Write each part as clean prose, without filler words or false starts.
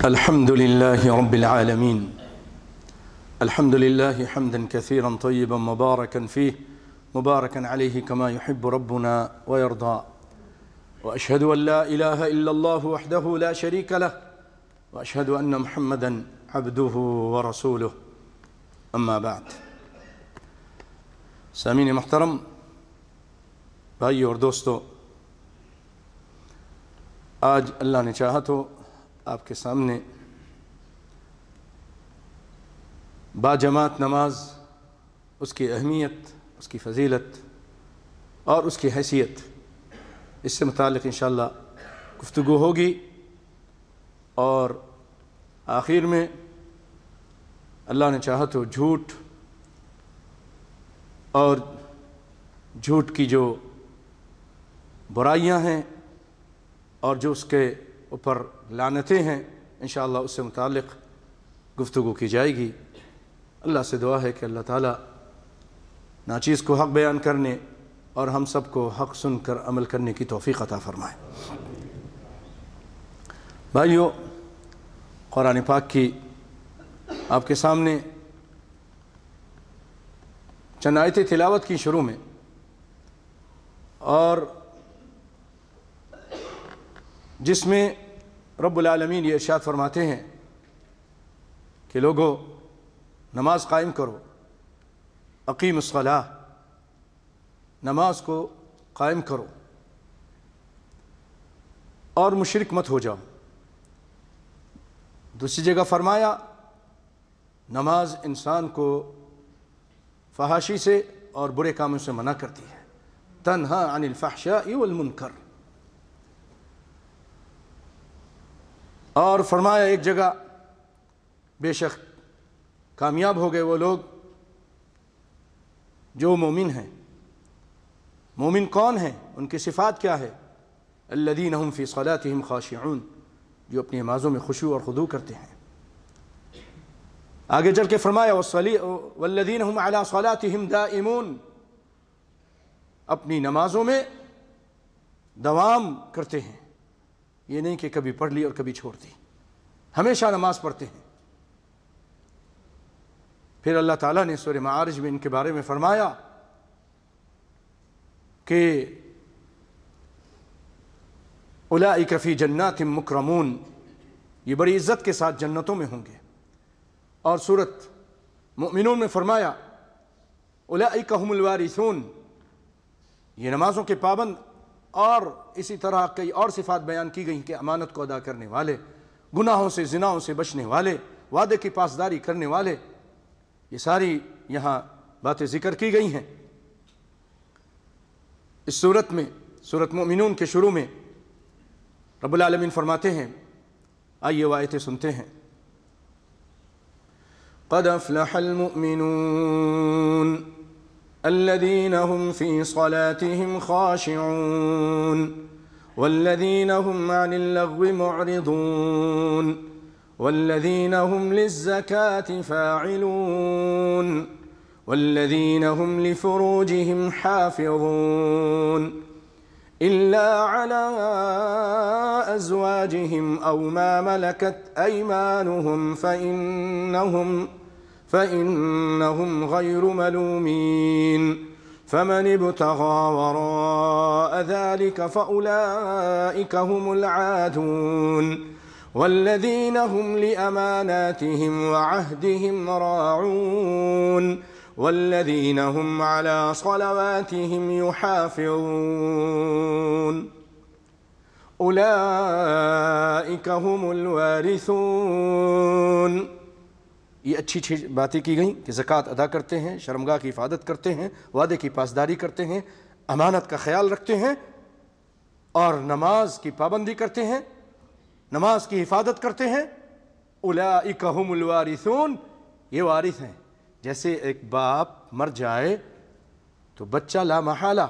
الحمد لله رب العالمين. الحمد لله حمدا كثيرا طيبا مباركا فيه مباركا عليه كما يحب ربنا ويرضى، وأشهد أن لا إله إلا الله وحده لا شريك له، وأشهد أن محمدا عبده ورسوله. أما بعد، سامعین محترم، بھائی اور دوستو، آج اللہ نے چاہا تو آپ کے سامنے باجماعت نماز، اس کی اہمیت، اس کی فضیلت اور اس کی حیثیت، اس سے متعلق انشاءاللہ گفتگو ہوگی، اور آخر میں اللہ نے چاہا تو جھوٹ اور جھوٹ کی جو برائیاں ہیں اور جو اس کے اوپر لعنتیں ہیں، انشاءاللہ اس سے متعلق گفتگو کی جائے گی۔ اللہ سے دعا ہے کہ اللہ تعالیٰ ناچیز کو حق بیان کرنے اور ہم سب کو حق سن کر عمل کرنے کی توفیق عطا فرمائے۔ بھائیو، قرآن پاک کی آپ کے سامنے چند آیتیں تلاوت کی شروع میں، اور جس میں رب العالمین یہ ارشاد فرماتے ہیں کہ لوگو نماز قائم کرو، اقیم الصلاۃ، نماز کو قائم کرو اور مشرک مت ہو جاؤ۔ دوسری جگہ فرمایا نماز انسان کو فحاشی سے اور برے کاموں سے منع کرتی ہے، تنہا عن الفحشاء والمنکر۔ اور فرمایا ایک جگہ بے شک کامیاب ہو گئے وہ لوگ جو مومن ہیں۔ مومن کون ہیں؟ ان کی صفات کیا ہے؟ الذین هم فی صلاتهم خاشعون، جو اپنی نمازوں میں خشوع اور خضوع کرتے ہیں۔ آگے چل کے فرمایا والذین هم علی صلاتهم دائمون، اپنی نمازوں میں دوام کرتے ہیں، یہ نہیں کہ کبھی پڑھ لی اور کبھی چھوڑ دی، ہمیشہ نماز پڑھتے ہیں۔ پھر اللہ تعالیٰ نے سورہ معارج میں ان کے بارے میں فرمایا کہ اولئک فی جنات مکرمون، یہ بڑی عزت کے ساتھ جنتوں میں ہوں گے۔ اور سورۃ مؤمنون میں فرمایا اولئک هم الوارثون، یہ نمازوں کے پابند، اور اسی طرح کئی اور صفات بیان کی گئی کہ امانت کو ادا کرنے والے، گناہوں سے زناؤں سے بچنے والے، وعدے کی پاسداری کرنے والے، یہ ساری یہاں باتیں ذکر کی گئی ہیں۔ اس صورت میں سورۃ مؤمنون کے شروع میں رب العالمین فرماتے ہیں، آئیے وہ آیتیں سنتے ہیں۔ قد افلح المؤمنون الذين هم في صلاتهم خاشعون والذين هم عن اللغو معرضون والذين هم للزكاة فاعلون والذين هم لفروجهم حافظون إلا على أزواجهم أو ما ملكت أيمانهم فإنهم غير ملومين فمن ابتغى وراء ذلك فأولئك هم العادون والذين هم لأماناتهم وعهدهم راعون والذين هم على صلواتهم يحافظون أولئك هم الوارثون۔ یہ اچھی باتیں کی گئیں کہ زکوٰۃ ادا کرتے ہیں، شرمگاہ کی حفاظت کرتے ہیں، وعدے کی پاسداری کرتے ہیں، امانت کا خیال رکھتے ہیں، اور نماز کی پابندی کرتے ہیں، نماز کی حفاظت کرتے ہیں۔ اولئک هم الوارثون، یہ وارث ہیں۔ جیسے ایک باپ مر جائے تو بچہ لا محالہ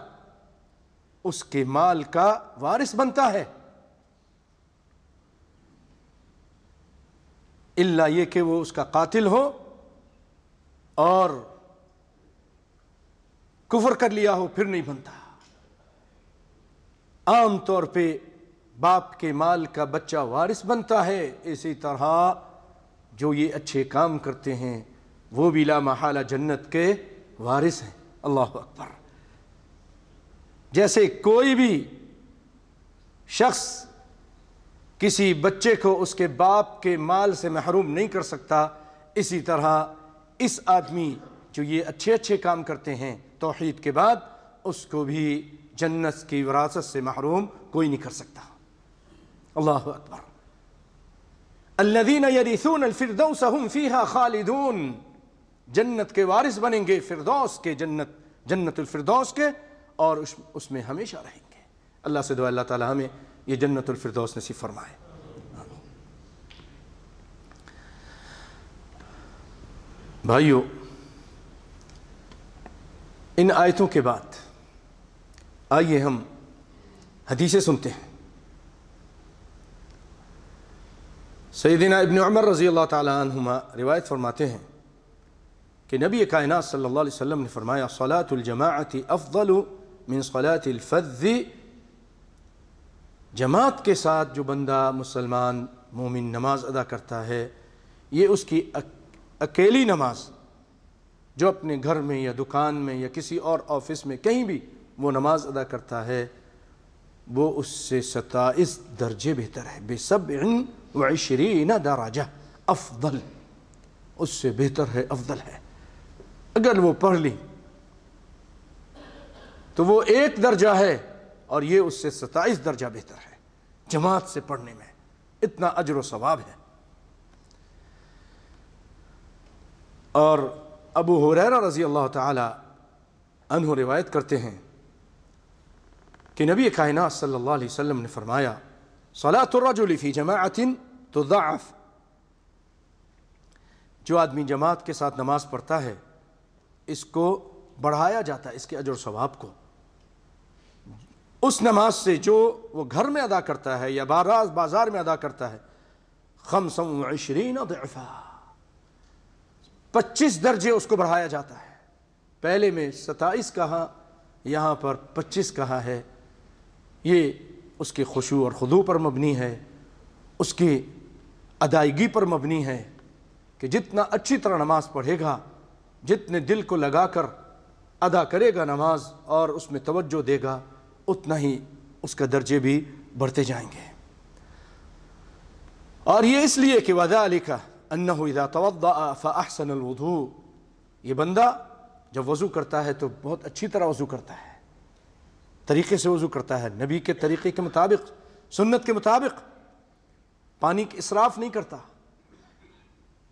اس کے مال کا وارث بنتا ہے، الا یہ کہ وہ اس کا قاتل ہو اور کفر کر لیا ہو، پھر نہیں بنتا۔ عام طور پہ باپ کے مال کا بچہ وارث بنتا ہے، اسی طرح جو یہ اچھے کام کرتے ہیں وہ بھی لا محالہ جنت کے وارث ہیں۔ اللہ اکبر۔ جیسے کوئی بھی شخص کسی بچے کو اس کے باپ کے مال سے محروم نہیں کر سکتا، اسی طرح اس آدمی جو یہ اچھے اچھے کام کرتے ہیں توحید کے بعد، اس کو بھی جنت کی وراثت سے محروم کوئی نہیں کر سکتا۔ اللہ اکبر۔ الذین یرثون الفردوس هم فیہا خالدون، جنت کے وارث بنیں گے، فردوس کے جنت الفردوس کے، اور اس میں ہمیشہ رہیں گے۔ اللہ سے دعا اللہ تعالی ہمیں یہ جنت الفردوس نصیب فرمائے۔ بھائیو، ان آیتوں کے بعد آئیے ہم حدیثیں سنتے ہیں۔ سیدنا ابن عمر رضی اللہ تعالی عنہما روایت فرماتے ہیں کہ نبی کائنات صلی اللہ علیہ وسلم نے فرمایا صلاۃ الجماعت افضل من صلاۃ الفذ، جماعت کے ساتھ جو بندہ مسلمان مومن نماز ادا کرتا ہے، یہ اس کی اکیلی نماز جو اپنے گھر میں یا دکان میں یا کسی اور آفس میں کہیں بھی وہ نماز ادا کرتا ہے، وہ اس سے 27 درجے بہتر ہے، ب27 درجہ افضل، اس سے بہتر ہے، افضل ہے۔ اگر وہ پڑھ لی تو وہ 1 درجہ ہے، اور یہ اس سے 27 درجہ بہتر ہے۔ جماعت سے پڑھنے میں اتنا اجر و ثواب ہے۔ اور ابو ہریرہ رضی اللہ تعالی عنہ روایت کرتے ہیں کہ نبی کائنات صلی اللہ علیہ وسلم نے فرمایا صلاۃ الرجل فی جماعت تضاعف، جو آدمی جماعت کے ساتھ نماز پڑھتا ہے اس کو بڑھایا جاتا ہے، اس کے اجر و ثواب کو، اس نماز سے جو وہ گھر میں ادا کرتا ہے یا بازار میں ادا کرتا ہے 25 ضعفا، 25 درجے اس کو بڑھایا جاتا ہے۔ پہلے میں 27 کہا، یہاں پر 25 کہا ہے۔ یہ اس کے خشوع اور خضوع پر مبنی ہے، اس کی ادائیگی پر مبنی ہے کہ جتنا اچھی طرح نماز پڑھے گا، جتنے دل کو لگا کر ادا کرے گا نماز اور اس میں توجہ دے گا، اتنا ہی اس کا درجے بھی بڑھتے جائیں گے۔ اور یہ اس لیے کہ وَذَلِكَ أَنَّهُ إِذَا تَوَضَّأَ فَأَحْسَنَ الْوُضُوء، یہ بندہ جب وضو کرتا ہے تو بہت اچھی طرح وضو کرتا ہے، طریقے سے وضو کرتا ہے، نبی کے طریقے کے مطابق، سنت کے مطابق، پانی کا اسراف نہیں کرتا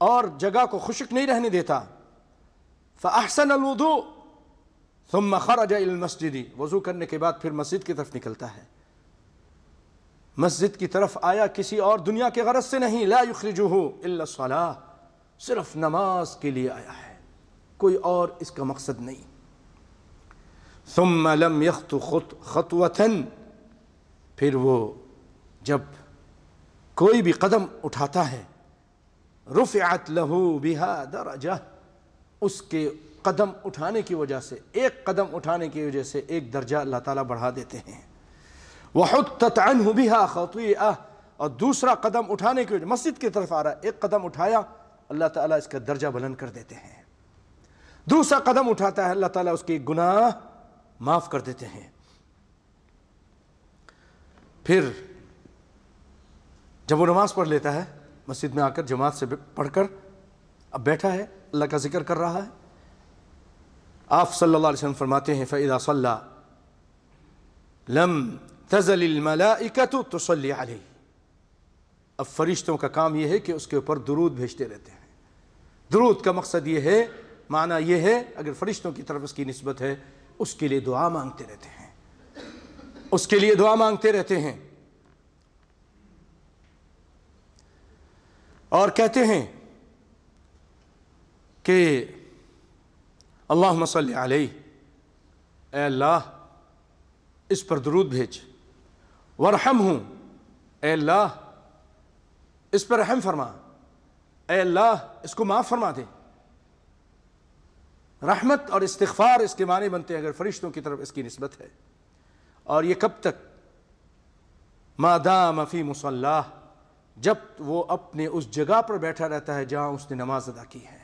اور جگہ کو خشک نہیں رہنے دیتا۔ فَأَحْسَنَ الْوُضُوء ثُمَّ خَرَجَ إِلَى الْمَسْجِدِ، وضو کرنے کے بعد پھر مسجد کی طرف نکلتا ہے۔ مسجد کی طرف آیا کسی اور دنیا کے غرض سے نہیں، لا يخرجه الا الصلاة، صرف نماز کے لیے آیا ہے، کوئی اور اس کا مقصد نہیں۔ ثم لم يخط خطوة، پھر وہ جب کوئی بھی قدم اٹھاتا ہے رفعت له بها درجہ، اس کے قدم اٹھانے کی وجہ سے، ایک قدم اٹھانے کی وجہ سے 1 درجہ اللہ تعالیٰ بڑھا دیتے ہیں۔ وحطت عنه بها خطيئة، اور دوسرا قدم اٹھانے کی وجہ، مسجد کی طرف آ رہا ہے، ایک قدم اٹھایا، اللہ تعالیٰ اس کا درجہ بلند کر دیتے ہیں۔ دوسرا قدم اٹھاتا ہے، اللہ تعالیٰ اس کے گناہ معاف کر دیتے ہیں۔ پھر جب وہ نماز پڑھ لیتا ہے مسجد میں آ کر، جماعت سے پڑھ کر اب بیٹھا ہے، اللہ کا ذکر کر رہا ہے، آپ صلی اللہ علیہ وسلم فرماتے ہیں فَإِذَا صَلَّى لَمْ تَزَلِ الْمَلَائِكَةُ تُصَلِّي عَلَيْهِ، اب فرشتوں کا کام یہ ہے کہ اس کے اوپر درود بھیجتے رہتے ہیں۔ درود کا مقصد یہ ہے، معنی یہ ہے، اگر فرشتوں کی طرف اس کی نسبت ہے، اس کے لیے دعا مانگتے رہتے ہیں، اس کے لیے دعا مانگتے رہتے ہیں، اور کہتے ہیں کہ اللہم صلی علیہ، اے اللہ اس پر درود بھیج، ورحمہ، اے اللہ اس پر رحم فرما، اے اللہ اس کو معاف فرما دے۔ رحمت اور استغفار اس کے معنی بنتے ہیں اگر فرشتوں کی طرف اس کی نسبت ہے۔ اور یہ کب تک ما دام فی مصلاہ، جب وہ اپنے اس جگہ پر بیٹھا رہتا ہے جہاں اس نے نماز ادا کی ہے۔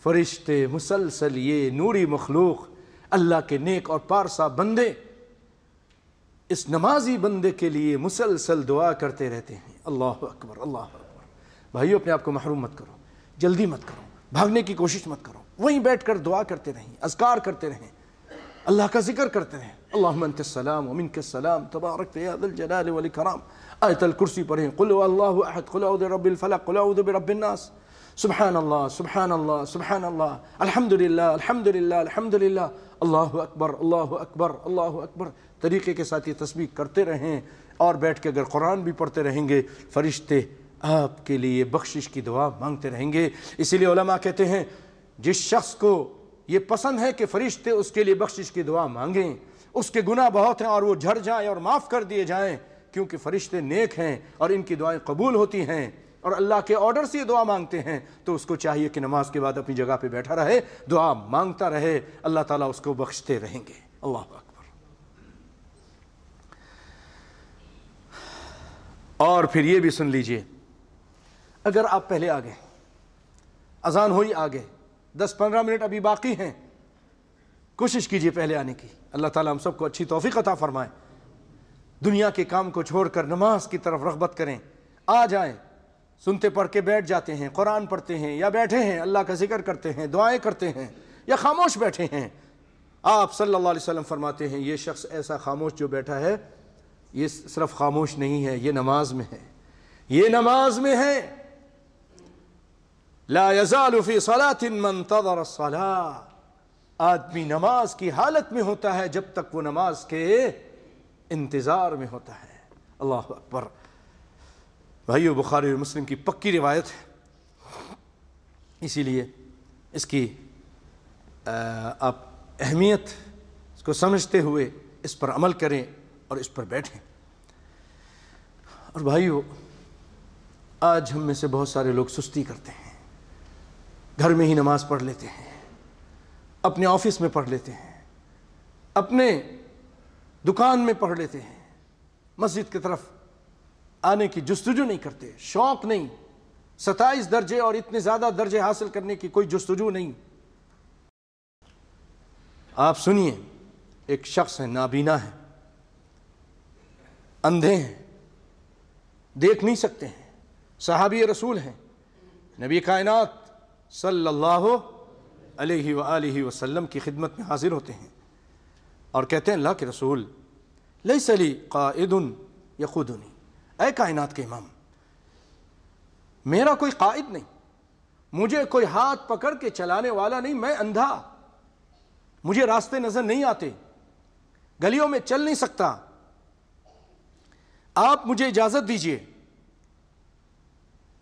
فرشتے مسلسل، یہ نوری مخلوق، اللہ کے نیک اور پارسا بندے اس نمازی بندے کے لیے مسلسل دعا کرتے رہتے ہیں۔ اللہ اکبر، اللہ اکبر۔ بھائیو، اپنے آپ کو محروم مت کرو، جلدی مت کرو، بھاگنے کی کوشش مت کرو، وہیں بیٹھ کر دعا کرتے رہیں، اذکار کرتے رہیں، اللہ کا ذکر کرتے رہیں۔ اللہم انت السلام ومنک السلام تبارک یا ذا الجلال والاکرام۔ آیت الکرسی پڑھیں، قل هو اللہ احد، قل اعوذ برب الفلق، قل اعوذ برب الناس، سبحان اللہ سبحان اللہ سبحان اللہ، الحمدللہ الحمدللہ الحمدللہ، اللہ اکبر اللہ اکبر اللہ اکبر۔ طریقے کے ساتھ یہ تسبیح کرتے رہیں، اور بیٹھ کے اگر قرآن بھی پڑھتے رہیں گے، فرشتے آپ کے لیے بخشش کی دعا مانگتے رہیں گے۔ اسی لیے علماء کہتے ہیں جس شخص کو یہ پسند ہے کہ فرشتے اس کے لیے بخشش کی دعا مانگیں، اس کے گناہ بہت ہیں اور وہ جھڑ جائیں اور معاف کر دیے جائیں، کیونکہ فرشتے نیک ہیں اور ان کی دعائیں قبول ہوتی ہیں اور اللہ کے آرڈر سے یہ دعا مانگتے ہیں، تو اس کو چاہیے کہ نماز کے بعد اپنی جگہ پہ بیٹھا رہے، دعا مانگتا رہے، اللہ تعالیٰ اس کو بخشتے رہیں گے۔ اللہ اکبر۔ اور پھر یہ بھی سن لیجئے، اگر آپ پہلے آ گئے، اذان ہوئی آگے، 10-15 منٹ ابھی باقی ہیں، کوشش کیجئے پہلے آنے کی۔ اللہ تعالیٰ ہم سب کو اچھی توفیق عطا فرمائے۔ دنیا کے کام کو چھوڑ کر نماز کی طرف رغبت کریں، آ جائیں۔ سنتے پڑھ کے بیٹھ جاتے ہیں، قرآن پڑھتے ہیں، یا بیٹھے ہیں اللہ کا ذکر کرتے ہیں، دعائیں کرتے ہیں، یا خاموش بیٹھے ہیں۔ آپ صلی اللہ علیہ وسلم فرماتے ہیں یہ شخص ایسا خاموش جو بیٹھا ہے، یہ صرف خاموش نہیں ہے، یہ نماز میں ہے، یہ نماز میں ہے۔ لا یزال فی صلاۃ من انتظر الصلاۃ، آدمی نماز کی حالت میں ہوتا ہے جب تک وہ نماز کے انتظار میں ہوتا ہے۔ اللہ اکبر۔ بھائیو، بخاری اور مسلم کی پکی روایت ہے، اسی لیے اس کی آپ اہمیت اس کو سمجھتے ہوئے اس پر عمل کریں اور اس پر بیٹھیں۔ اور بھائیو، آج ہم میں سے بہت سارے لوگ سستی کرتے ہیں، گھر میں ہی نماز پڑھ لیتے ہیں، اپنے آفس میں پڑھ لیتے ہیں، اپنے دکان میں پڑھ لیتے ہیں، مسجد کی طرف آنے کی جستجو نہیں کرتے، شوق نہیں، 27 درجے اور اتنے زیادہ درجے حاصل کرنے کی کوئی جستجو نہیں۔ آپ سنیے، ایک شخص ہے، نابینا ہے، اندھے ہیں، دیکھ نہیں سکتے ہیں، صحابی رسول ہیں، نبی کائنات صلی اللہ علیہ وآلہ وسلم کی خدمت میں حاضر ہوتے ہیں اور کہتے ہیں اللہ کے رسول، لیس لی قائد یقودنی، اے کائنات کے امام، میرا کوئی قائد نہیں، مجھے کوئی ہاتھ پکڑ کے چلانے والا نہیں، میں اندھا، مجھے راستے نظر نہیں آتے، گلیوں میں چل نہیں سکتا، آپ مجھے اجازت دیجئے،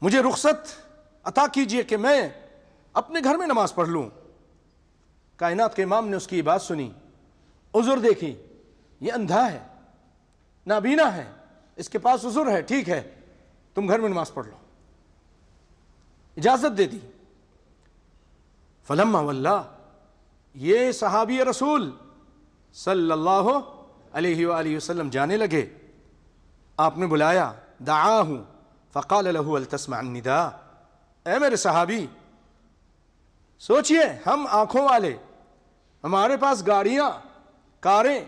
مجھے رخصت عطا کیجئے کہ میں اپنے گھر میں نماز پڑھ لوں۔ کائنات کے امام نے اس کی بات سنی، عذر دیکھی، یہ اندھا ہے، نابینا ہے، اس کے پاس عذر ہے، ٹھیک ہے، تم گھر میں نماز پڑھ لو، اجازت دے دی۔ فلما واللہ، یہ صحابی رسول صلی اللہ علیہ وآلہ وسلم جانے لگے، آپ نے بلایا، دعاہ فقال له هل تسمع النداء، اے میرے صحابی، سوچئے ہم آنکھوں والے، ہمارے پاس گاڑیاں، کاریں،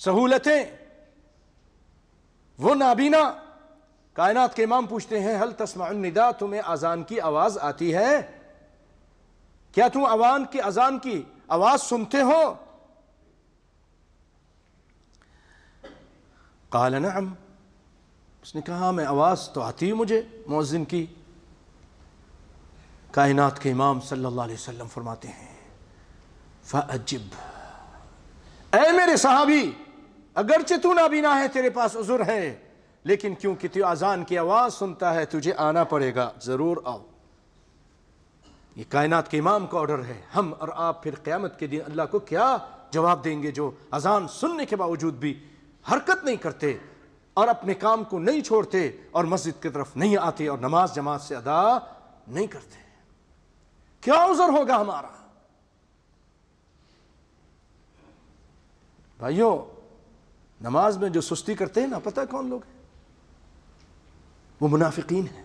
سہولتیں، وہ نابینا۔ کائنات کے امام پوچھتے ہیں هل تسمع النداء، تمہیں اذان کی آواز آتی ہے؟ کیا تم اذان کی آواز سنتے ہو؟ قال نعم، اس نے کہا میں آواز تو آتی ہے مجھے مؤذن کی۔ کائنات کے امام صلی اللہ علیہ وسلم فرماتے ہیں فَأَجِبْ، اے میرے صحابی، اگرچہ تو نابینا ہے، تیرے پاس عذر ہے، لیکن کیونکہ تو اذان کی آواز سنتا ہے، تجھے آنا پڑے گا، ضرور آؤ۔ یہ کائنات کے امام کا آرڈر ہے۔ ہم اور آپ پھر قیامت کے دن اللہ کو کیا جواب دیں گے جو اذان سننے کے باوجود بھی حرکت نہیں کرتے اور اپنے کام کو نہیں چھوڑتے اور مسجد کی طرف نہیں آتے اور نماز جماعت سے ادا نہیں کرتے؟ کیا عذر ہوگا ہمارا؟ بھائیو، نماز میں جو سستی کرتے ہیں نا، پتہ ہے کون لوگ ہیں؟ وہ منافقین ہیں۔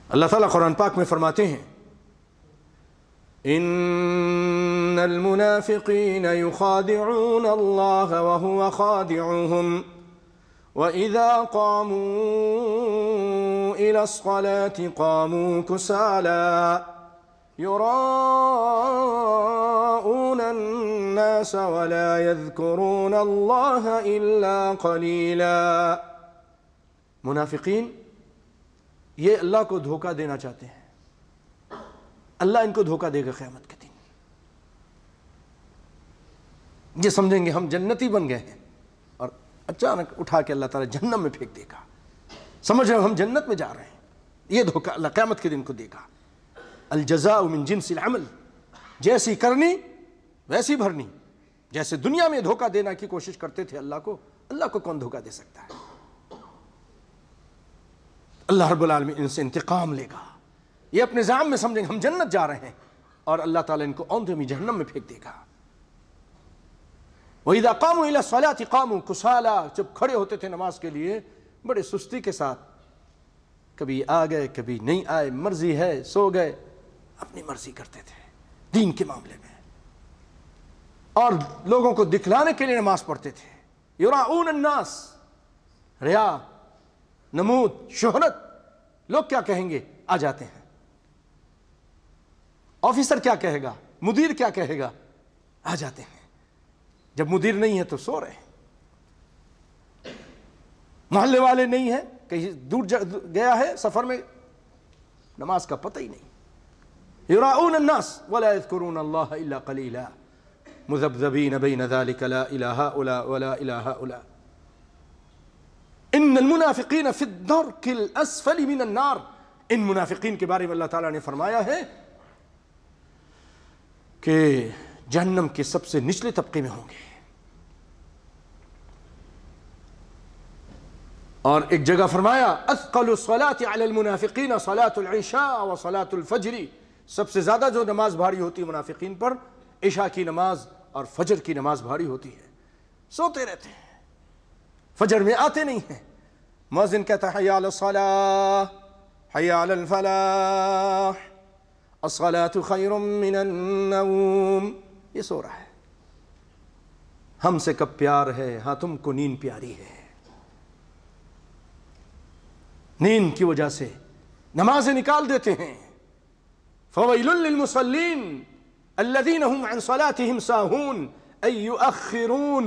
اللہ تعالیٰ قرآن پاک میں فرماتے ہیں ان المنافقین یخادعون اللہ وهو خادعهم وَإِذَا قَامُوا إِلَى الصَّلَاةِ قَامُوا كُسَالَىٰ يُرَاءُونَ النَّاسَ وَلَا يَذْكُرُونَ اللَّهَ إِلَّا قَلِيلًا۔ منافقین یہ اللہ کو دھوکہ دینا چاہتے ہیں، اللہ ان کو دھوکہ دے گا قیامت کے دن۔ یہ سمجھیں گے ہم جنتی بن گئے ہیں، اور اچانک اٹھا کے اللہ تعالیٰ جہنم میں پھینک دے گا، سمجھ رہے ہم جنت میں جا رہے ہیں۔ یہ دھوکہ اللہ قیامت کے دن کو دے گا۔ الجزاء من جنس العمل، جیسی کرنی ویسی بھرنی۔ جیسے دنیا میں دھوکہ دینا کی کوشش کرتے تھے اللہ کو کون دھوکہ دے سکتا ہے؟ اللہ رب العالمین ان سے انتقام لے گا۔ یہ اپنے زعم میں سمجھیں گے ہم جنت جا رہے ہیں، اور اللہ تعالیٰ ان کو اوندھے جہنم میں پھینک دے گا۔ وَإِذَا قَامُوا إِلَى الصَّلَاةِ قَامُوا كُسَالَىٰ، جب کھڑے ہوتے تھے نماز کے لیے بڑے سستی کے ساتھ، کبھی آ گئے کبھی نہیں آئے، مرضی ہے سو گئے، اپنی مرضی کرتے تھے دین کے معاملے میں، اور لوگوں کو دکھلانے کے لیے نماز پڑھتے تھے۔ یراؤون الناس، ریا، نمود، شہرت، لوگ کیا کہیں گے آ جاتے ہیں، آفیسر کیا کہے گا، مدیر کیا کہے گا، آ جاتے ہیں۔ جب مدیر نہیں ہے تو سو رہے ہیں، محلے والے نہیں ہیں، کہیں دور گیا ہے سفر میں، نماز کا پتہ ہی نہیں۔ یراؤون الناس ولا یذکرون اللہ الا قلیلا مذبذبین بین ذلک لا الہ ہؤلاء ولا الہ ہؤلاء ان المنافقین فی الدرک الاسفل من النار۔ ان منافقین کے بارے میں اللہ تعالیٰ نے فرمایا ہے کہ جہنم کے سب سے نچلے طبقے میں ہوں گے۔ اور ایک جگہ فرمایا اثقل الصلاة علی المنافقین صلاة العشاء و صلاة الفجر، سب سے زیادہ جو نماز بھاری ہوتی ہے منافقین پر عشاء کی نماز اور فجر کی نماز بھاری ہوتی ہے۔ سوتے رہتے ہیں، فجر میں آتے نہیں ہیں، مؤذن کہتا ہے حی علی الصلاة حی علی الفلاح الصلاة خیر من النوم، یہ سو رہا ہے۔ ہم سے کب پیار ہے، ہاں تم کو نیند پیاری ہے۔ نیند کی وجہ سے نمازیں نکال دیتے ہیں۔ فویل للمصلین الذین هم عن صلاتهم ساہون ای یؤخرون،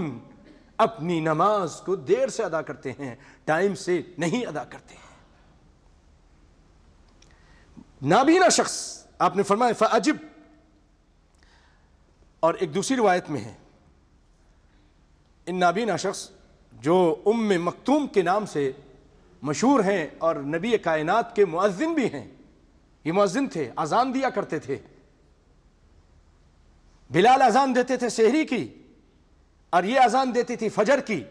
اپنی نماز کو دیر سے ادا کرتے ہیں، ٹائم سے نہیں ادا کرتے ہیں۔ نابینا شخص، آپ نے فرمایا فعجب، اور ایک دوسری روایت میں ہے ان نابینا شخص جو ام مکتوم کے نام سے مشہور ہیں اور نبی کائنات کے مؤذن بھی ہیں، یہ مؤذن تھے، اذان دیا کرتے تھے، بلال اذان دیتے تھے سحری کی، اور یہ اذان دیتی تھی فجر کی۔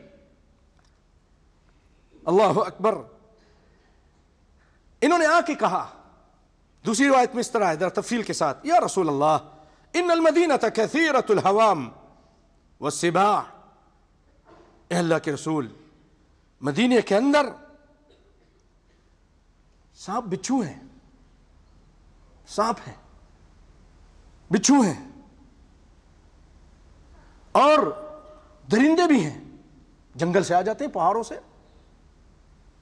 اللہ اکبر۔ انہوں نے آ کے کہا، دوسری روایت میں اس طرح ہے ذرا تفصیل کے ساتھ، یا رسول اللہ ان المدینہ کثیرۃ الہوام والسباع، اے اللہ کے رسول مدینے کے اندر سانپ بچھو ہیں، سانپ ہیں، بچھو ہیں، اور درندے بھی ہیں، جنگل سے آ جاتے ہیں، پہاڑوں سے۔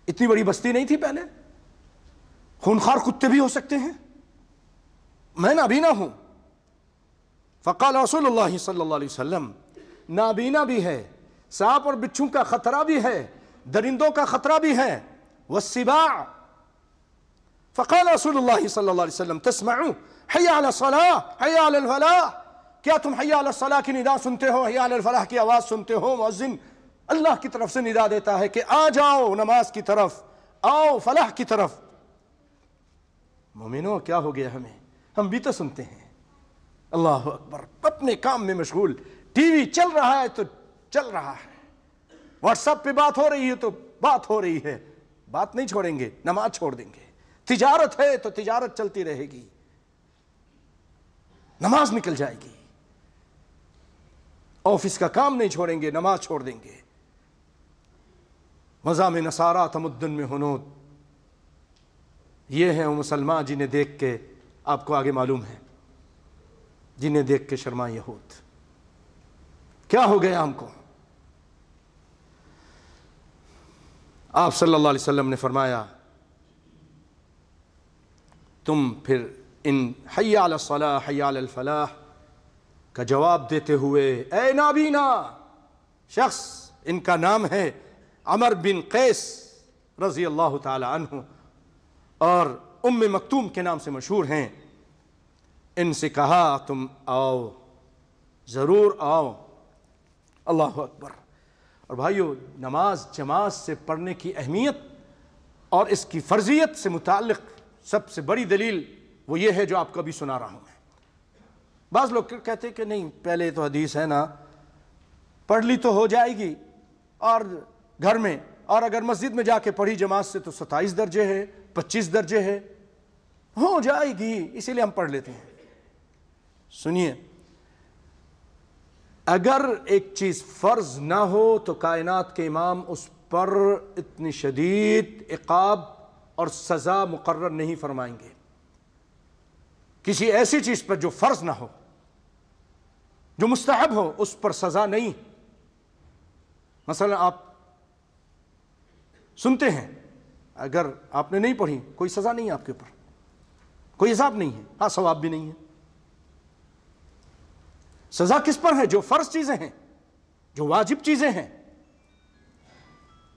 اتنی بڑی بستی نہیں تھی پہلے، خونخوار کتے بھی ہو سکتے ہیں، میں نابینا ہوں۔ فقال رسول اللہ صلی اللہ علیہ وسلم، نابینا بھی ہے، سانپ اور بچھو کا خطرہ بھی ہے، درندوں کا خطرہ بھی ہے، والسباع۔ فقال رسول اللہ صلی اللہ علیہ وسلم تسمعوا حی علی الصلاۃ حی علی الفلاح، کیا تم حی علی الصلاۃ کی ندا سنتے ہو، حی علی الفلاح کی آواز سنتے ہو؟ مؤذن اللہ کی طرف سے ندا دیتا ہے کہ آ جاؤ نماز کی طرف، آؤ فلاح کی طرف۔ مومنوں کیا ہو گیا ہمیں، ہم بھی تو سنتے ہیں۔ اللہ اکبر، اپنے کام میں مشغول، ٹی وی چل رہا ہے تو چل رہا ہے، واٹس ایپ پہ بات ہو رہی ہے تو بات ہو رہی ہے، بات نہیں چھوڑیں گے، نماز چھوڑ دیں گے، تجارت ہے تو تجارت چلتی رہے گی، نماز نکل جائے گی۔ آفس کا کام نہیں چھوڑیں گے، نماز چھوڑ دیں گے۔ مزام نصارا تمدن میں ہنود، یہ ہیں وہ مسلمان جنہیں دیکھ کے آپ کو آگے معلوم ہے، جنہیں دیکھ کے شرمائے یہود۔ کیا ہو گیا ہم کو؟ آپ صلی اللہ علیہ وسلم نے فرمایا تم پھر ان حی علی الصلاح حی علی الفلاح کا جواب دیتے ہوئے، اے نابینا شخص، ان کا نام ہے عمر بن قیس رضی اللہ تعالی عنہ اور ام مکتوم کے نام سے مشہور ہیں، ان سے کہا تم آؤ، ضرور آؤ۔ اللہ اکبر۔ اور بھائیو، نماز جماعت سے پڑھنے کی اہمیت اور اس کی فرضیت سے متعلق سب سے بڑی دلیل وہ یہ ہے جو آپ کو ابھی سنا رہا ہوں میں۔ بعض لوگ کہتے ہیں کہ نہیں، پہلے تو حدیث ہے نا، پڑھ لی تو ہو جائے گی، اور گھر میں، اور اگر مسجد میں جا کے پڑھی جماعت سے تو 27 درجے ہے، 25 درجے ہے، ہو جائے گی، اسی لیے ہم پڑھ لیتے ہیں۔ سنیے، اگر ایک چیز فرض نہ ہو تو کائنات کے امام اس پر اتنی شدید عقاب اور سزا مقرر نہیں فرمائیں گے۔ کسی ایسی چیز پر جو فرض نہ ہو، جو مستحب ہو، اس پر سزا نہیں۔ مثلا آپ سنتے ہیں، اگر آپ نے نہیں پڑھی کوئی سزا نہیں ہے آپ کے اوپر، کوئی حساب نہیں ہے، ہاں ثواب بھی نہیں ہے۔ سزا کس پر ہے؟ جو فرض چیزیں ہیں، جو واجب چیزیں ہیں۔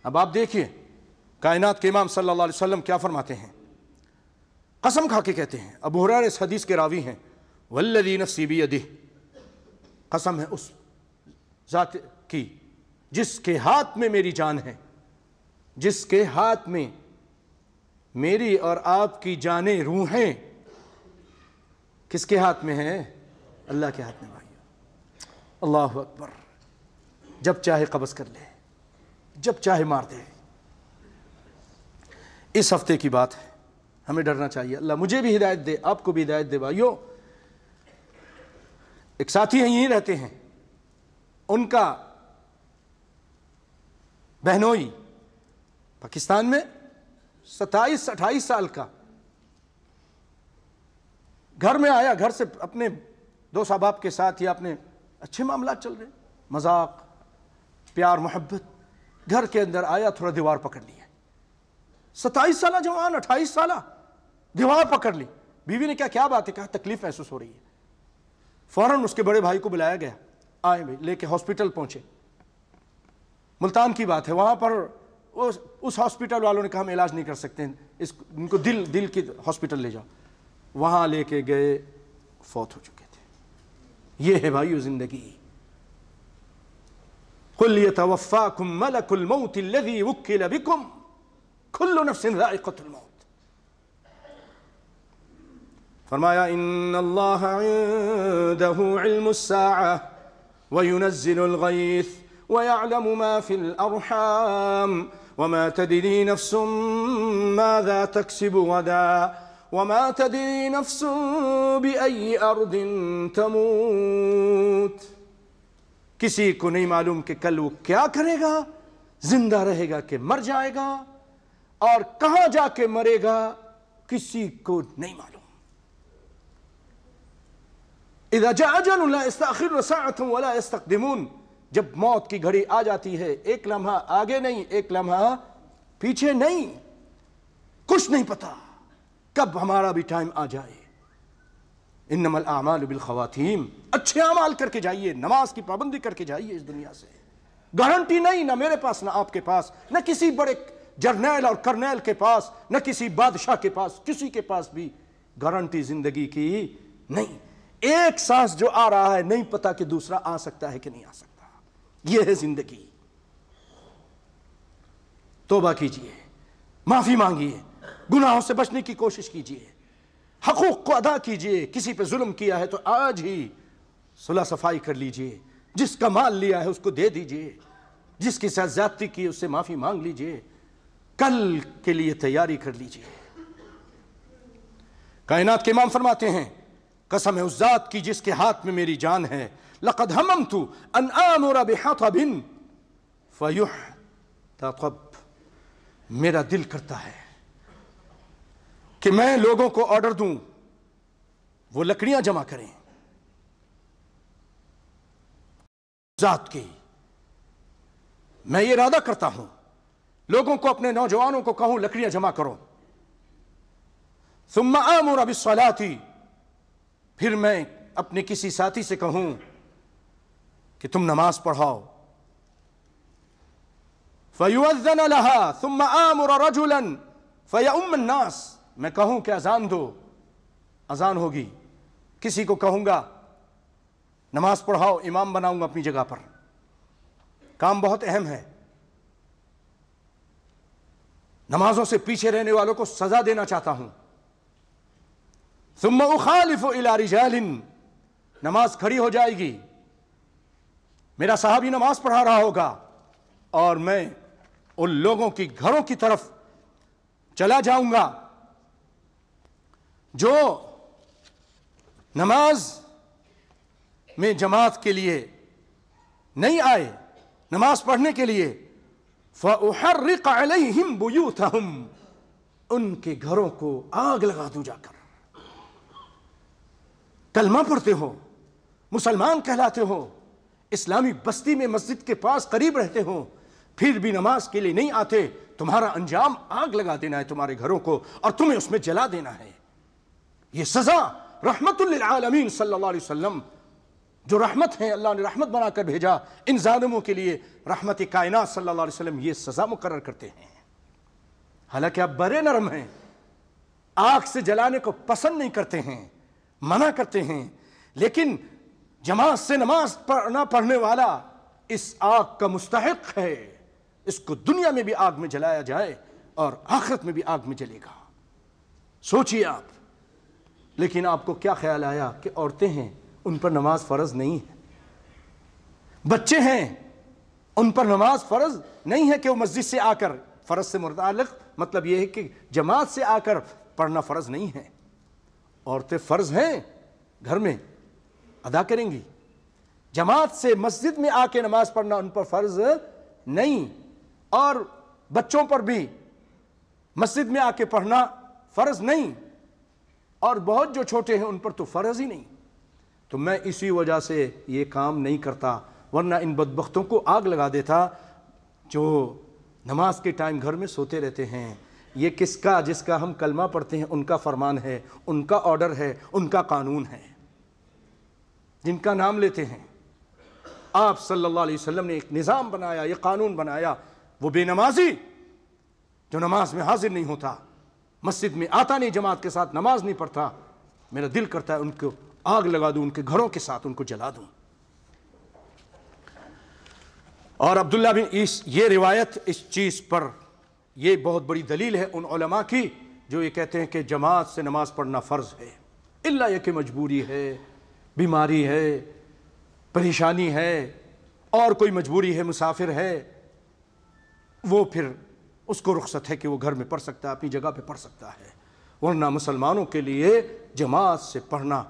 اب آپ دیکھیے کائنات کے امام صلی اللہ علیہ وسلم کیا فرماتے ہیں، قسم کھا کے کہتے ہیں، ابو ہریرہ اس حدیث کے راوی ہیں، والذی نفسی بیدہ، قسم ہے اس ذات کی جس کے ہاتھ میں میری جان ہے، جس کے ہاتھ میں میری اور آپ کی جانیں، روحیں کس کے ہاتھ میں ہیں؟ اللہ کے ہاتھ میں۔ بھائی اللہ اکبر۔ جب چاہے قبض کر لے، جب چاہے مار دے۔ اس ہفتے کی بات ہے، ہمیں ڈرنا چاہیے۔ اللہ مجھے بھی ہدایت دے، آپ کو بھی ہدایت دے۔ بھائیو، ایک ساتھی ہیں، یہیں رہتے ہیں، ان کا بہنوئی پاکستان میں 27-28 سال کا، گھر میں آیا، گھر سے اپنے دوست احباب کے ساتھ یا اپنے اچھے معاملات چل رہے، مذاق، پیار، محبت، گھر کے اندر آیا، تھوڑا دیوار پکڑ لیا۔ 27 سالہ جوان، 28 سالہ، دیوار پکڑ لی۔ بیوی نے کیا بات ہے؟ کہا تکلیف محسوس ہو رہی ہے۔ فوراً اس کے بڑے بھائی کو بلایا گیا، آئے بھائی، لے کے ہاسپٹل پہنچے۔ ملتان کی بات ہے، وہاں پر اس ہاسپٹل والوں نے کہا ہم علاج نہیں کر سکتے، ان کو دل کی ہاسپٹل لے جاؤ۔ وہاں لے کے گئے، فوت ہو چکے تھے۔ یہ ہے بھائیو زندگی۔ قُلْ يَتَوَفَّاكُمْ مَلَكُ الْمَوْتِ الَّذِي وُكِّلَ بِكُمْ كُلُّ نَفْسٍ ذَائِقَةُ الْمَوْتِ۔ فرمایا ان اللہ عنده علم الساعة وينزل الغيث ويعلم ما في الأرحام وما تدري نفس ماذا تكسب غدا وما تدري نفس بأي أرض تموت۔ کسی کو نہیں معلوم کہ کل وہ کیا کرے گا، زندہ رہے گا کہ مر جائے گا، اور کہاں جا کے مرے گا کسی کو نہیں معلوم۔ اذا جاء اجل لا يستأخر ساعة ولا يستقدمون۔ جب موت کی گھڑی آ جاتی ہے، ایک لمحہ آگے نہیں، ایک لمحہ پیچھے نہیں، کچھ نہیں پتا کب ہمارا بھی ٹائم آ جائے۔ انما الاعمال بالخواتیم۔ اچھے اعمال کر کے جائیے، نماز کی پابندی کر کے جائیے اس دنیا سے۔ گارنٹی نہیں، نہ میرے پاس، نہ آپ کے پاس، نہ کسی بڑے جرنیل اور کرنیل کے پاس، نہ کسی بادشاہ کے پاس، کسی کے پاس بھی گارنٹی زندگی کی نہیں۔ ایک سانس جو آ رہا ہے، نہیں پتا کہ دوسرا آ سکتا ہے کہ نہیں آ سکتا۔ یہ ہے زندگی۔ توبہ کیجئے، معافی مانگیے، گناہوں سے بچنے کی کوشش کیجئے، حقوق کو ادا کیجئے۔ کسی پہ ظلم کیا ہے تو آج ہی صلح صفائی کر لیجئے، جس کا مال لیا ہے اس کو دے دیجئے، جس کے ساتھ زیادتی کی اس سے معافی مانگ لیجئے، کل کے لیے تیاری کر لیجئے۔ کائنات کے امام فرماتے ہیں، قسم ہے اس ذات کی جس کے ہاتھ میں میری جان ہے، لقد هممت ان آمر بحطب فيحتطب، میرا دل کرتا ہے کہ میں لوگوں کو آرڈر دوں وہ لکڑیاں جمع کریں ذات کی. میں یہ ارادہ کرتا ہوں لوگوں کو، اپنے نوجوانوں کو کہوں لکڑیاں جمع کرو. ثم آمر بالصلاة، پھر میں اپنے کسی ساتھی سے کہوں کہ تم نماز پڑھاؤ. فيؤذن لها ثم آمر رجلا فيؤم الناس، میں کہوں کہ اذان دو، اذان ہوگی، کسی کو کہوں گا نماز پڑھاؤ، امام بناؤں گا اپنی جگہ پر. کام بہت اہم ہے. نمازوں سے پیچھے رہنے والوں کو سزا دینا چاہتا ہوں. ثم اخالف الى رجال، نماز کھڑی ہو جائے گی، میرا صحابی نماز پڑھا رہا ہوگا اور میں ان لوگوں کی گھروں کی طرف چلا جاؤں گا جو نماز میں جماعت کے لیے نہیں آئے، نماز پڑھنے کے لیے. فَأُحَرِّقَ عَلَيْهِمْ بُيُوتَهُمْ، ان کے گھروں کو آگ لگا دوں جا کر. کلمہ پڑھتے ہو، مسلمان کہلاتے ہو، اسلامی بستی میں مسجد کے پاس قریب رہتے ہو، پھر بھی نماز کے لیے نہیں آتے، تمہارا انجام آگ لگا دینا ہے تمہارے گھروں کو اور تمہیں اس میں جلا دینا ہے. یہ سزا رحمت للعالمین صلی اللہ علیہ وسلم جو رحمت ہے، اللہ نے رحمت بنا کر بھیجا ان ظالموں کے لیے، رحمت کائنات صلی اللہ علیہ وسلم یہ سزا مقرر کرتے ہیں. حالانکہ آپ بڑے نرم ہیں، آگ سے جلانے کو پسند نہیں کرتے ہیں، منع کرتے ہیں، لیکن جماعت سے نماز نہ پڑھنے والا اس آگ کا مستحق ہے. اس کو دنیا میں بھی آگ میں جلایا جائے اور آخرت میں بھی آگ میں جلے گا. سوچئے آپ. لیکن آپ کو کیا خیال آیا کہ عورتیں ہیں ان پر نماز فرض نہیں ہے، بچے ہیں ان پر نماز فرض نہیں ہے کہ وہ مسجد سے آ کر، فرض سے متعلق مطلب یہ ہے کہ جماعت سے آ کر پڑھنا فرض نہیں ہے. عورتیں فرض ہیں، گھر میں ادا کریں گی، جماعت سے مسجد میں آ کے نماز پڑھنا ان پر فرض نہیں. اور بچوں پر بھی مسجد میں آ کے پڑھنا فرض نہیں، اور بہت جو چھوٹے ہیں ان پر تو فرض ہی نہیں. تو میں اسی وجہ سے یہ کام نہیں کرتا، ورنہ ان بدبختوں کو آگ لگا دیتا جو نماز کے ٹائم گھر میں سوتے رہتے ہیں. یہ کس کا؟ جس کا ہم کلمہ پڑھتے ہیں ان کا فرمان ہے، ان کا آرڈر ہے، ان کا قانون ہے، جن کا نام لیتے ہیں. آپ صلی اللہ علیہ وسلم نے ایک نظام بنایا، یہ قانون بنایا. وہ بے نمازی جو نماز میں حاضر نہیں ہوتا، مسجد میں آتا نہیں، جماعت کے ساتھ نماز نہیں پڑھتا، میرا دل کرتا ہے ان کو آگ لگا دوں، ان کے گھروں کے ساتھ ان کو جلا دوں. اور عبداللہ بن یہ روایت اس چیز پر یہ بہت بڑی دلیل ہے ان علماء کی جو یہ کہتے ہیں کہ جماعت سے نماز پڑھنا فرض ہے، الا یہ کہ مجبوری ہے، بیماری ہے، پریشانی ہے، اور کوئی مجبوری ہے، مسافر ہے، وہ پھر اس کو رخصت ہے کہ وہ گھر میں پڑھ سکتا ہے، اپنی جگہ پہ پڑھ سکتا ہے. ورنہ مسلمانوں کے لیے جماعت سے پڑھنا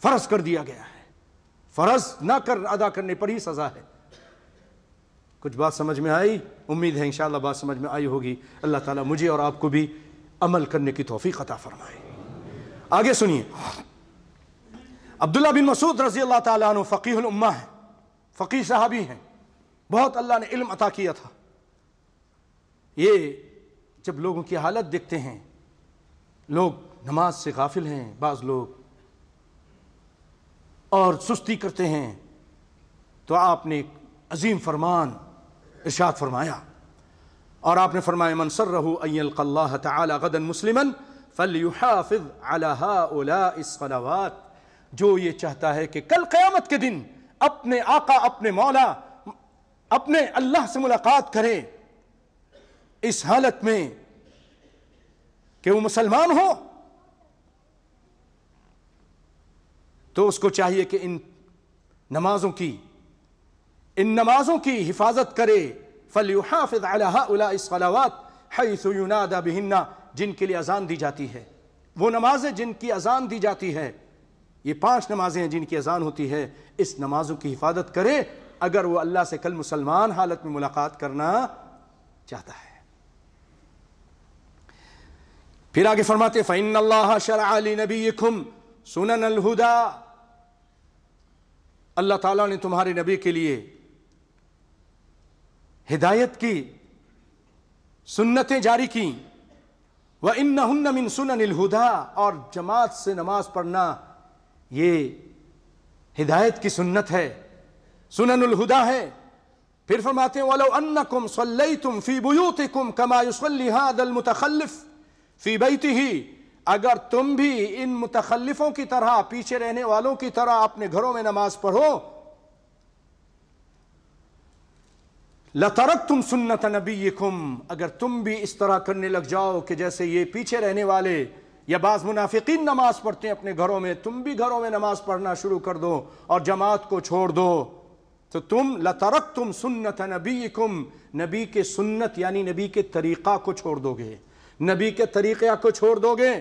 فرض کر دیا گیا ہے. فرض نہ کر ادا کرنے پر ہی سزا ہے. کچھ بات سمجھ میں آئی؟ امید ہے انشاءاللہ بات سمجھ میں آئی ہوگی. اللہ تعالیٰ مجھے اور آپ کو بھی عمل کرنے کی توفیق عطا فرمائے. آگے سنیے. عبداللہ بن مسعود رضی اللہ تعالیٰ عنہ فقیہ الامہ ہے، فقیہ صحابی ہیں، بہت اللہ نے علم عطا کیا تھا. یہ جب لوگوں کی حالت دیکھتے ہیں، لوگ نماز سے غافل ہیں، بعض لوگ اور سستی کرتے ہیں، تو آپ نے ایک عظیم فرمان ارشاد فرمایا. اور آپ نے فرمایا من سرہ ان یلقى اللہ تعالی غدا مسلما فلیحافظ علی ہؤلاء الصلوات. جو یہ چاہتا ہے کہ کل قیامت کے دن اپنے آقا، اپنے مولا، اپنے اللہ سے ملاقات کرے اس حالت میں کہ وہ مسلمان ہو، تو اس کو چاہیے کہ ان نمازوں کی حفاظت کرے. فَلْيُحَافِظْ عَلَى هَؤُلَاءِ الصَّلَوَاتِ حَيْثُ يُنَادَى بِهِنَّ، جن کے لیے اذان دی جاتی ہے، وہ نمازیں جن کی اذان دی جاتی ہے یہ 5 نمازیں ہیں جن کی اذان ہوتی ہے، اس نمازوں کی حفاظت کرے اگر وہ اللہ سے کل مسلمان حالت میں ملاقات کرنا چاہتا ہے۔ پھر آگے فرماتے فَإِنَّ اللَّهَ شَرَعَ لِنَبِيِّكُمْ سُنَنَ الْهُدَى، اللہ تعالیٰ نے تمہارے نبی کے لیے ہدایت کی سنتیں جاری کی، وَإِنَّهُنَّ مِن سُنَنِ الْهُدَى، اور جماعت سے نماز پڑھنا یہ ہدایت کی سنت ہے، سنن الہدا ہے۔ پھر فرماتے ہیں وَلَوْ أَنَّكُمْ صَلَّيْتُمْ فِي بُيُوتِكُمْ كَمَا يُصَلِّي هَذَا الْمُتَخَلِّفُ فِي بَيْتِهِ، اگر تم بھی ان متخلفوں کی طرح، پیچھے رہنے والوں کی طرح اپنے گھروں میں نماز پڑھو، لَتَرَكْتُمْ سُنَّةَ نَبِيِّكُمْ، اگر تم بھی اس طرح کرنے لگ جاؤ کہ جیسے یہ پیچھے رہنے والے یا بعض منافقین نماز پڑھتے ہیں اپنے گھروں میں، تم بھی گھروں میں نماز پڑھنا شروع کر دو اور جماعت کو چھوڑ دو، تو تم لَتَرَكْتُمْ سُنَّةَ نَبِيِّكُمْ، نبی کے سنت یعنی نبی کے طریقہ کو چھوڑ دو گے، نبی کے طریقہ کو چھوڑ دو گے۔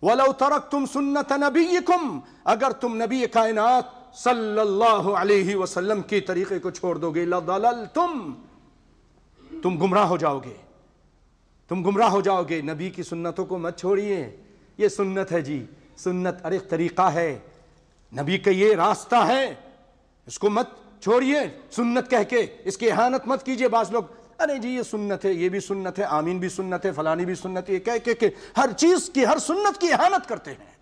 وَلَوْ تَرَكْتُمْ سُنَّةَ نَبِيِّكُمْ، اگر تم نبی کائنات صلی اللہ علیہ وسلم کی طریقے کو چھوڑ دو گے، لَضَلَلْتُمْ، تم گمراہ ہو جاؤ گے، تم گمراہ ہو جاؤ گے۔ نبی کی سنتوں کو مت چھوڑیے، یہ سنت ہے جی، سنت ارے طریقہ ہے، نبی کا یہ راستہ ہے، اس کو مت چھوڑیے سنت کہہ کے، اس کی اہانت مت کیجئے۔ بعض لوگ ارے جی یہ سنت ہے، یہ بھی سنت ہے، آمین بھی سنت ہے، فلانی بھی سنت ہے، یہ کہہ کہ ہر چیز کی، ہر سنت کی اہانت کرتے ہیں،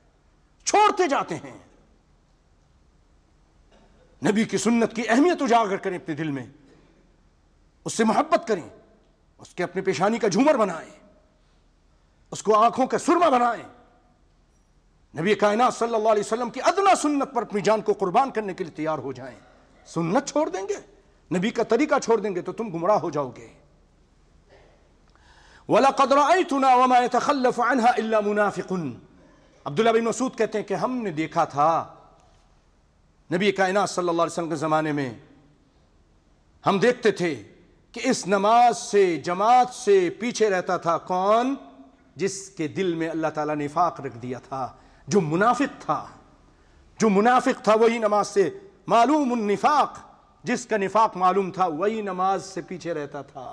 چھوڑتے جاتے ہیں۔ نبی کی سنت کی اہمیت اجاگر کریں اپنے دل میں، اس سے محبت کریں، اس کے اپنے پیشانی کا جھومر بنائیں، اس کو آنکھوں کا سرما بنائیں، نبی کائنات صلی اللہ علیہ وسلم کی ادنا سنت پر اپنی جان کو قربان کرنے کے لیے تیار ہو جائیں۔ سنت چھوڑ دیں گے، نبی کا طریقہ چھوڑ دیں گے تو تم گمراہ ہو جاؤ گے۔ وَلَقَدْ رَأَيْتُنَا وَمَا يَتَخَلَّفُ عَنْهَا إِلَّا مُنَافِقٌ، عبداللہ بن مسعود کہتے ہیں کہ ہم نے دیکھا تھا نبی کائنات صلی اللہ علیہ وسلم کے زمانے میں، ہم دیکھتے تھے کہ اس نماز سے، جماعت سے پیچھے رہتا تھا کون؟ جس کے دل میں اللہ تعالیٰ نے نفاق رکھ دیا تھا، جو منافق تھا، جو منافق تھا وہی نماز سے، معلوم النفاق، جس کا نفاق معلوم تھا وہی نماز سے پیچھے رہتا تھا۔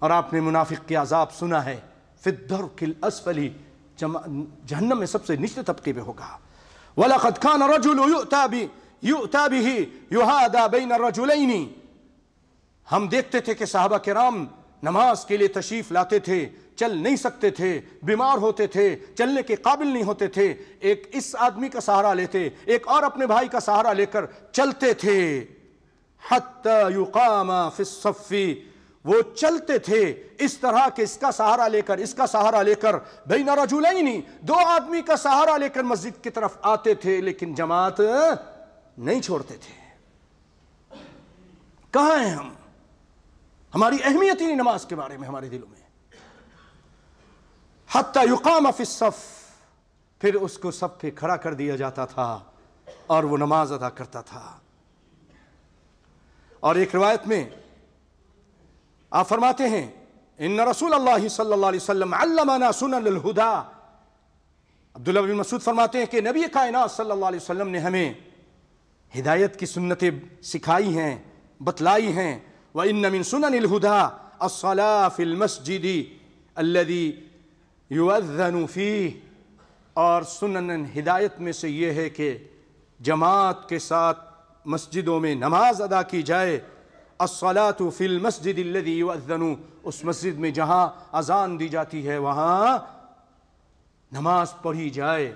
اور آپ نے منافق کی عذاب سنا ہے، فی الدرک الاسفل، جہنم میں سب سے نچلے طبقے پہ ہوگا۔ وَلَقَدْ كَانَ رَجُلُ يُؤْتَى بِهِ يُهَادَى بَيْنَ الرَّجُلَيْنِ، ہم دیکھتے تھے کہ صحابہ کرام نماز کے لیے تشریف لاتے تھے، چل نہیں سکتے تھے، بیمار ہوتے تھے، چلنے کے قابل نہیں ہوتے تھے، ایک اس آدمی کا سہارا لیتے، ایک اور اپنے بھائی کا سہارا لے کر چلتے تھے، حَتَّى يُقَامَ فِي الصَّفِّ، وہ چلتے تھے اس طرح کہ اس کا سہارا لے کر، اس کا سہارا لے کر، بین رجلین، 2 آدمی کا سہارا لے کر مسجد کی طرف آتے تھے، لیکن جماعت نہیں چھوڑتے تھے۔ کہاں ہیں ہم؟ ہماری اہمیت ہی نہیں نماز کے بارے میں ہمارے دلوں میں۔ حتی یقام فی الصف، پھر اس کو صف پہ کھڑا کر دیا جاتا تھا اور وہ نماز ادا کرتا تھا۔ اور ایک روایت میں آپ فرماتے ہیں ان رسول اللہ صلی اللہ علیہ وسلم علمنا سنن الہدا، عبداللہ بن مسعود فرماتے ہیں کہ نبی کائنات صلی اللہ علیہ وسلم نے ہمیں ہدایت کی سنتیں سکھائی ہیں، بتلائی ہیں۔ وَإِنَّ مِن سُنَنِ الْهُدَى الصَّلَاةُ فِي الْمَسْجِدِ الَّذِي يُؤَذَّنُ فِيهِ، اور سنن ہدایت میں سے یہ ہے کہ جماعت کے ساتھ مسجدوں میں نماز ادا کی جائے۔ الصَّلَاةُ فِي الْمَسْجِدِ الَّذِي يُؤَذَّنُ، اس مسجد میں جہاں اذان دی جاتی ہے وہاں نماز پڑھی جائے۔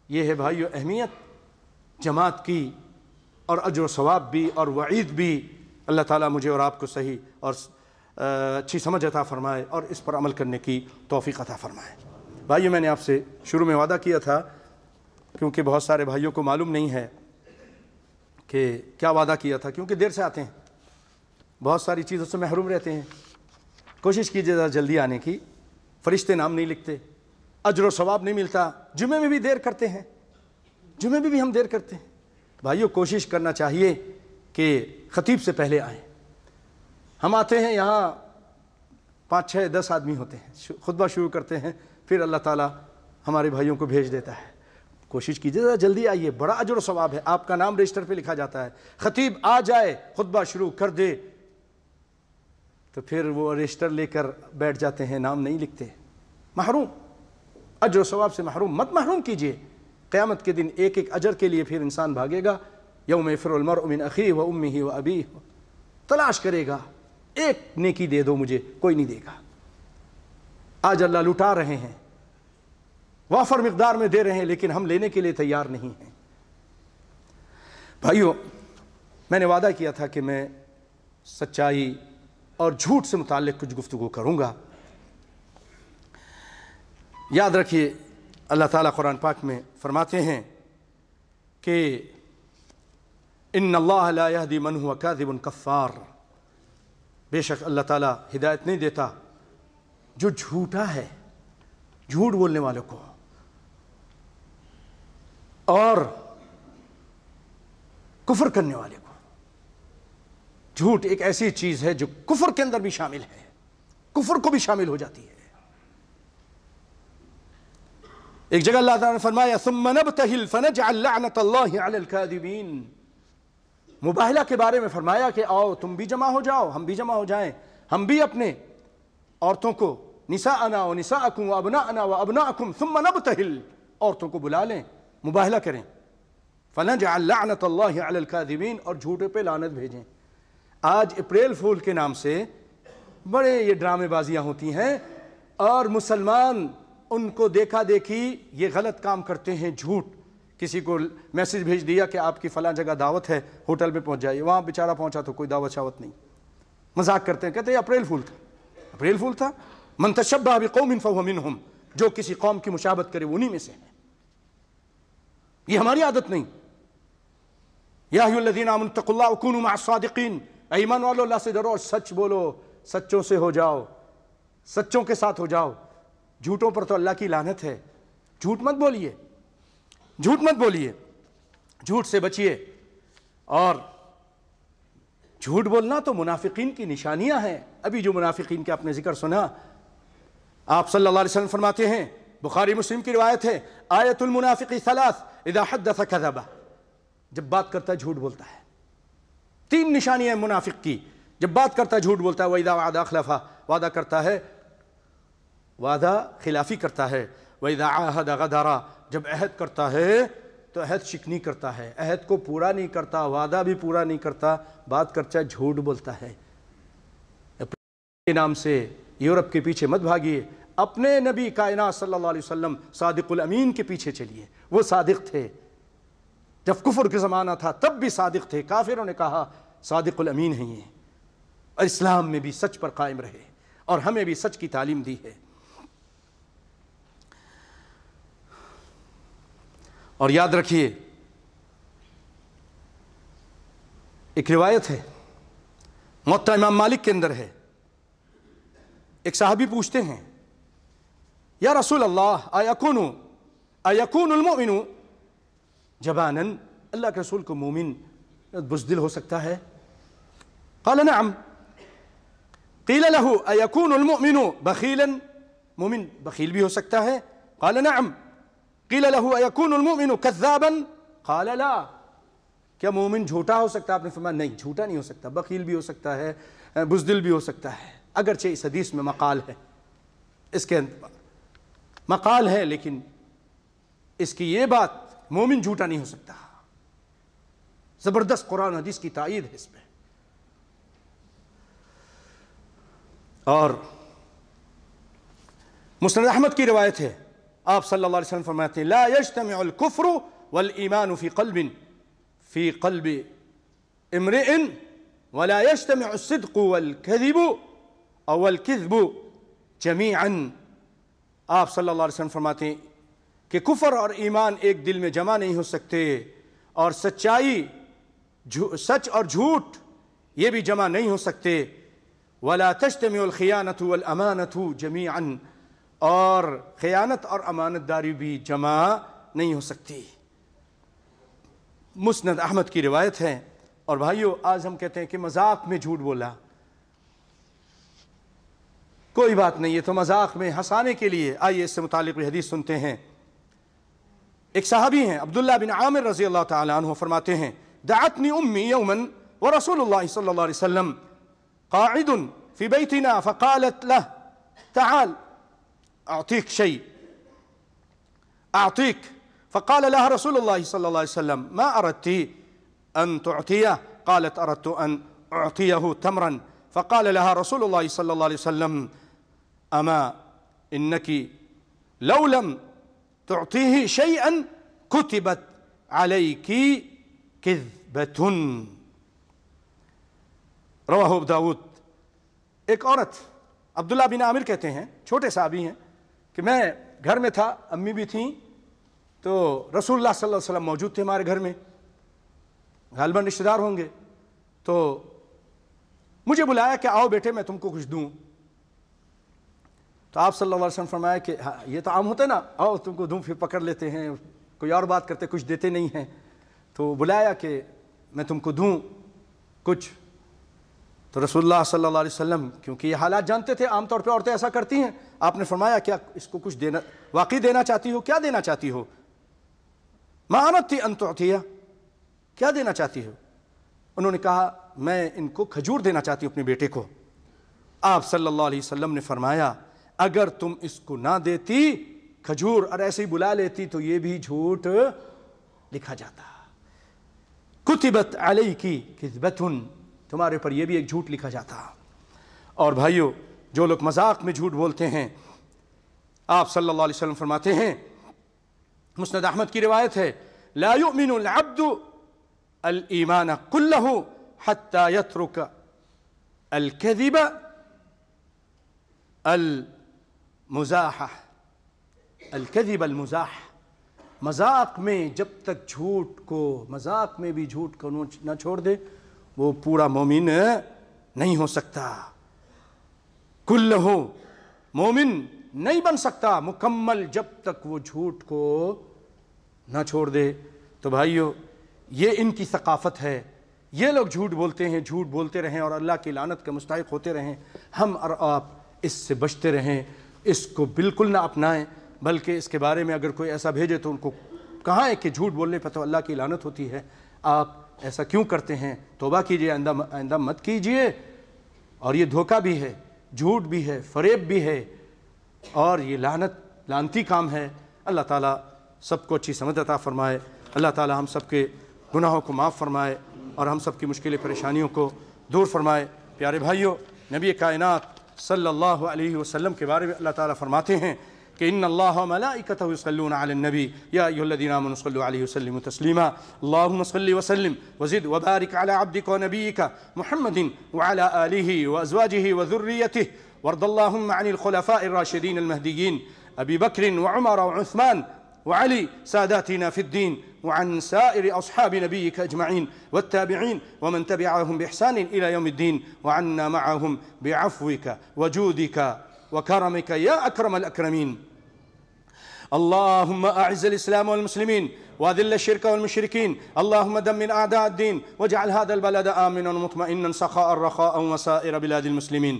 یہ ہے بھائیو اہمیت جماعت کی، اور اجر و ثواب بھی اور وعید بھی۔ اللہ تعالیٰ مجھے اور آپ کو صحیح اور اچھی سمجھ عطا فرمائے اور اس پر عمل کرنے کی توفیق عطا فرمائے۔ بھائیو میں نے آپ سے شروع میں وعدہ کیا تھا، کیونکہ بہت سارے بھائیوں کو معلوم نہیں ہے کہ کیا وعدہ کیا تھا، کیونکہ دیر سے آتے ہیں، بہت ساری چیزوں سے محروم رہتے ہیں۔ کوشش کیجیے ذرا جلدی آنے کی، فرشتے نام نہیں لکھتے، اجر و ثواب نہیں ملتا، جمعے میں بھی دیر کرتے ہیں، جمعے میں بھی ہم دیر کرتے ہیں۔ بھائیو کوشش کرنا چاہیے کہ خطیب سے پہلے آئیں۔ ہم آتے ہیں یہاں 5 6 10 آدمی ہوتے ہیں، خطبہ شروع کرتے ہیں، پھر اللہ تعالیٰ ہمارے بھائیوں کو بھیج دیتا ہے۔ کوشش کیجیے ذرا جلدی آئیے، بڑا اجر و ثواب ہے، آپ کا نام رجسٹر پہ لکھا جاتا ہے۔ خطیب آ جائے خطبہ شروع کر دے تو پھر وہ رجسٹر لے کر بیٹھ جاتے ہیں، نام نہیں لکھتے، محروم، اجر و ثواب سے محروم۔ مت محروم کیجیے، قیامت کے دن ایک ایک اجر کے لیے پھر انسان بھاگے گا۔ یوم یفر المرء من اخیہ و امہ و ابیہ، تلاش کرے گا، ایک نیکی دے دو مجھے، کوئی نہیں دے گا۔ آج اللہ لٹا رہے ہیں، وافر مقدار میں دے رہے ہیں، لیکن ہم لینے کے لیے تیار نہیں ہیں۔ بھائیو، میں نے وعدہ کیا تھا کہ میں سچائی اور جھوٹ سے متعلق کچھ گفتگو کروں گا۔ یاد رکھیے، اللہ تعالیٰ قرآن پاک میں فرماتے ہیں کہ ان اللہ لا یہدی من هو کاذب کفار، بے شک اللہ تعالیٰ ہدایت نہیں دیتا جو جھوٹا ہے، جھوٹ بولنے والوں کو۔ اور کفر کرنے والے کو۔ جھوٹ ایک ایسی چیز ہے جو کفر کے اندر بھی شامل ہے، کفر کو بھی شامل ہو جاتی ہے۔ ایک جگہ اللہ تعالیٰ نے فرمایا ثم نبتہل فنجعل لعنت اللہ علی الکاذبین، مباہلہ کے بارے میں فرمایا کہ آؤ تم بھی جمع ہو جاؤ، ہم بھی جمع ہو جائیں، ہم بھی اپنے عورتوں کو نساءنا و نساءکم و ابناءنا و ابناءکم ثم نبتہل، عورتوں کو بلا لیں، مباہلہ کریں، فنجعل لعنت اللہ علی الکاذبین، اور جھوٹے پہ لعنت بھیجیں۔ آج اپریل فول کے نام سے بڑے یہ ڈرامے بازیاں ہوتی ہیں، اور مسلمان ان کو دیکھا دیکھی یہ غلط کام کرتے ہیں۔ جھوٹ، کسی کو میسج بھیج دیا کہ آپ کی فلاں جگہ دعوت ہے، ہوٹل میں پہنچ جائیے، وہاں بیچارہ پہنچا تو کوئی دعوت شاوت نہیں، مذاق کرتے ہیں، کہتے ہیں اپریل فول تھا، اپریل فول تھا۔ من تشبہ بقوم فہو منہم، جو کسی قوم کی مشابہت کرے وہ انہی میں سے ہے۔ یہ ہماری عادت نہیں۔ یا ایھا الذین آمنوا اتقوا اللہ وکونوا مع الصادقین، اے ایمان والو اللہ سے ڈرو اور سچ بولو، سچوں سے ہو جاؤ، سچوں کے ساتھ ہو جاؤ۔ جھوٹوں پر تو اللہ کی لعنت ہے۔ جھوٹ مت بولیے، جھوٹ مت بولیے، جھوٹ سے بچیے۔ اور جھوٹ بولنا تو منافقین کی نشانیاں ہیں۔ ابھی جو منافقین کے آپ نے ذکر سنا، آپ صلی اللہ علیہ وسلم فرماتے ہیں، بخاری مسلم کی روایت ہے، آیت المنافق ثلاث اذا حدث کذب، جب بات کرتا ہے جھوٹ بولتا ہے۔ تین نشانیاں ہیں منافق کی، جب بات کرتا ہے جھوٹ بولتا ہے، وَإِذَا وَعَدَ أَخْلَفَ، وعدہ کرتا ہے وعدہ خلافی کرتا ہے، وَإِذَا عَاهَدَ غَدَرَ، جب عہد کرتا ہے تو عہد شکنی کرتا ہے، عہد کو پورا نہیں کرتا، وعدہ بھی پورا نہیں کرتا، بات کرتا ہے جھوٹ بولتا ہے۔ کے نام سے یورپ کے پیچھے مت بھاگیے، اپنے نبی کائنات صلی اللہ علیہ وسلم صادق الامین کے پیچھے چلیے۔ وہ صادق تھے، جب کفر کا زمانہ تھا تب بھی صادق تھے، کافروں نے کہا صادق الامین ہیں یہ، اور اسلام میں بھی سچ پر قائم رہے، اور ہمیں بھی سچ کی تعلیم دی ہے۔ اور یاد رکھیے، ایک روایت ہے موطا امام مالک کے اندر ہے، ایک صحابی پوچھتے ہیں یا رسول اللہ ایکون المؤمن جبانا، اللہ کے رسول کو مومن بزدل ہو سکتا ہے؟ قال نعم۔ قیل له ایکون المؤمن بخیلا، مومن بخیل بھی ہو سکتا ہے؟ قال نعم۔ قیل له ایکون المؤمن کذابا؟ قال لا۔ کیا مومن جھوٹا ہو سکتا ہے؟ آپ نے فرمایا نہیں، جھوٹا نہیں ہو سکتا، بخیل بھی ہو سکتا ہے، بزدل بھی ہو سکتا ہے، اگرچہ اس حدیث میں مقال ہے، اس کے مقال ہے، لیکن اس کی یہ بات مومن جھوٹا نہیں ہو سکتا۔ زبردست قرآن حدیث کی تائید ہے اس پہ۔ اور مسند احمد کی روایت ہے، آپ صلی اللہ علیہ وسلم فرماتے ہیں لا یجتمع الکفر والایمان فی قلب امرئ ولا یجتمع الصدق والکذب او الکذب جمیعا۔ آپ صلی اللہ علیہ وسلم فرماتے ہیں کہ کفر اور ایمان ایک دل میں جمع نہیں ہو سکتے، اور سچائی، سچ اور جھوٹ یہ بھی جمع نہیں ہو سکتے۔ ولا تجتمع الخیانۃ والامانۃ جمیعا، اور خیانت اور امانت داری بھی جمع نہیں ہو سکتی۔ مسند احمد کی روایت ہے۔ اور بھائیو، آج ہم کہتے ہیں کہ مذاق میں جھوٹ بولا، کوئی بات نہیں، یہ تو مذاق میں ہنسانے کے لیے۔ آئیے اس سے متعلق حدیث سنتے ہیں۔ ایک صحابی ہیں عبداللہ بن عامر رضی اللہ تعالیٰ عنہ، فرماتے ہیں دعتنی امی یوما ورسول اللہ صلی اللہ علیہ وسلم قاعد فی بیتنا فقالت له تعال اعطیک شیء اعطیک، فقال لها رسول الله صلى الله عليه وسلم ما اردت ان تعطيه؟ قالت اردت ان اعطيه تمرا، فقال لها رسول الله صلى الله عليه وسلم اما انك لو لم تعطيه شيئا كتبت عليك كذبة۔ رواہ ابو داود۔ ایک عورت عبداللہ بن عامر کہتے ہیں، چھوٹے صحابی ہیں، کہ میں گھر میں تھا، امی بھی تھیں، تو رسول اللہ صلی اللہ علیہ وسلم موجود تھے ہمارے گھر میں، غالباً رشتہ دار ہوں گے، تو مجھے بلایا کہ آؤ بیٹے میں تم کو کچھ دوں۔ تو آپ صلی اللہ علیہ وسلم فرمایا کہ یہ تو عام ہوتا ہے نا، آؤ تم کو دوں، پھر پکڑ لیتے ہیں، کوئی اور بات کرتے، کچھ دیتے نہیں ہیں، تو بلایا کہ میں تم کو دوں کچھ۔ تو رسول اللہ صلی اللہ علیہ وسلم کیونکہ یہ حالات جانتے تھے، عام طور پہ عورتیں ایسا کرتی ہیں، آپ نے فرمایا کیا اس کو کچھ دینا، واقعی دینا چاہتی ہو؟ کیا دینا چاہتی ہو؟ ما اردت ان تعطیہ، کیا دینا چاہتی ہو؟ انہوں نے کہا میں ان کو کھجور دینا چاہتی ہوں اپنے بیٹے کو۔ آپ صلی اللہ علیہ وسلم نے فرمایا اگر تم اس کو نہ دیتی کھجور اور ایسے ہی بلا لیتی تو یہ بھی جھوٹ لکھا جاتا، کتبت علیکی کذبۃ، تمہارے پر یہ بھی ایک جھوٹ لکھا جاتا۔ اور بھائیو، جو لوگ مذاق میں جھوٹ بولتے ہیں، آپ صلی اللہ علیہ وسلم فرماتے ہیں، مسند احمد کی روایت ہے، لا یؤمن العبد الایمان کلہ حتی یترک الکذب المزاح، الکذب المزاح، مذاق میں جب تک جھوٹ کو، مذاق میں بھی جھوٹ کو نہ چھوڑ دے وہ پورا مومن نہیں ہو سکتا، کلہ مومن نہیں بن سکتا مکمل جب تک وہ جھوٹ کو نہ چھوڑ دے۔ تو بھائیو، یہ ان کی ثقافت ہے، یہ لوگ جھوٹ بولتے ہیں، جھوٹ بولتے رہیں اور اللہ کی لعنت کے مستحق ہوتے رہیں۔ ہم اور آپ اس سے بچتے رہیں، اس کو بالکل نہ اپنائیں، بلکہ اس کے بارے میں اگر کوئی ایسا بھیجے تو ان کو کہاں ہے کہ جھوٹ بولنے پہ تو اللہ کی لعنت ہوتی ہے، آپ ایسا کیوں کرتے ہیں؟ توبہ کیجئے، آئندہ مت کیجئے۔ اور یہ دھوکہ بھی ہے، جھوٹ بھی ہے، فریب بھی ہے، اور یہ لعنتی کام ہے۔ اللہ تعالیٰ سب کو اچھی سمجھ عطا فرمائے، اللہ تعالیٰ ہم سب کے گناہوں کو معاف فرمائے اور ہم سب کی مشکل پریشانیوں کو دور فرمائے۔ پیارے بھائیوں، نبی کائنات صلی اللہ علیہ وسلم کے بارے میں اللہ تعالیٰ فرماتے ہیں کہ ان اللہ وملائکتہ یصلون علی النبی یا ایھا الذین آمنوا صلوا علیہ وسلموا تسلیما اللہم صل وسلم وزد وبارک علی عبدک ونبیک محمد وعلی آلہ وازواجہ وذریتہ وارض اللہم عن الخلفاء الراشدین المہدیین ابی بکر وعمر وعثمان وعلي ساداتنا في الدين وعن سائر أصحاب نبيك أجمعين والتابعين ومن تبعهم بإحسان إلى يوم الدين وعنا معهم بعفوك وجودك وكرمك يا أكرم الأكرمين. اللهم أعز الإسلام والمسلمين وأذل الشرك والمشركين، اللهم دمر أعداء الدين واجعل هذا البلد آمنا مطمئنا سخاء رخاء وسائر بلاد المسلمين.